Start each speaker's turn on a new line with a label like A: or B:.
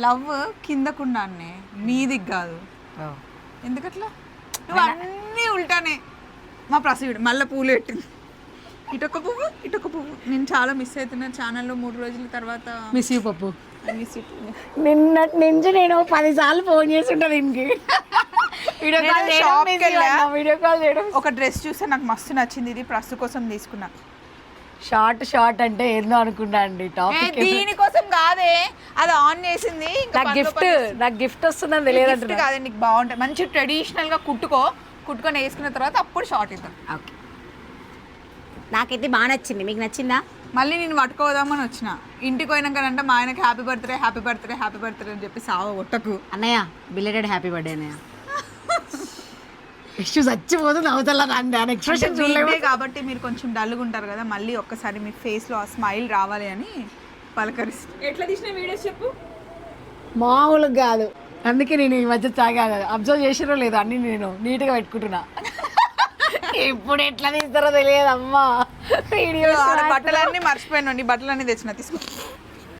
A: Love కిందకుండానే మీదికి కాదు. ఎందుకట్లా? నువ్వు అన్నీ ఉల్టానే. మా ప్రసీడ్ మళ్ళీ పూలు పెట్టింది. ఇటొక పువ్వు ఇటొక పువ్వు. నేను చాలా మిస్ అవుతున్నా ఛానల్లో 3 రోజుల తర్వాత.
B: మిస్ యూ పప్పు.
C: నిన్నటి నుంచి నేను 10 సార్లు ఫోన్ చేసి ఉంటాను దీనికి. వీడియో కాల్ చేయడం.
A: ఒక డ్రెస్ చూస్తే నాకు మస్తు నచ్చింది. ఇది ప్రస్తు కోసం తీసుకున్నా.
C: షార్ట్ అంటే ఏందో అనుకున్నా అండి. టాపిక్
A: దీనికోసం కాదే, అది ఆన్ చేసింది.
C: నాకు గిఫ్ట్ వస్తుందని తెలియదు
A: కాదే. నీకు బాగుంటాయి, మంచి ట్రెడిషనల్ గా కుట్టుకొని వేసుకున్న తర్వాత అప్పుడు షార్ట్ ఇద్దాం.
C: ఓకే, నాకైతే బాగా నచ్చింది. మీకు నచ్చిందా?
A: మళ్ళీ నేను పట్టుకోదామని వచ్చిన. ఇంటికి పోయినాకనంటే మా ఆయనకి హ్యాపీ బర్త్డే అని చెప్పి సావ ఒట్టకు.
C: అన్నయ్య బిలేటెడ్ హ్యాపీ బర్త్డే అన్నయ్య. చచ్చిపోతుంది అవతల ఎక్స్ప్రెషన్ చూడలేదు
A: కాబట్టి మీరు కొంచెం డల్గా ఉంటారు కదా. మళ్ళీ ఒక్కసారి మీ ఫేస్ లో ఆ స్మైల్ రావాలి అని పలకరిస్తుంది.
B: ఎట్లా తీసిన వీడియోస్ చెప్పు.
C: మామూలుగా కాదు, అందుకే నేను ఈ మధ్య అబ్జర్వ్ చేసినో లేదు, అన్ని నేను నీట్గా పెట్టుకుంటున్నా. ఇప్పుడు ఎట్లా తీస్తారో తెలియదు అమ్మా.
A: బట్టలన్నీ మర్చిపోయాను, బట్టలన్నీ తెచ్చిన తీసుకో.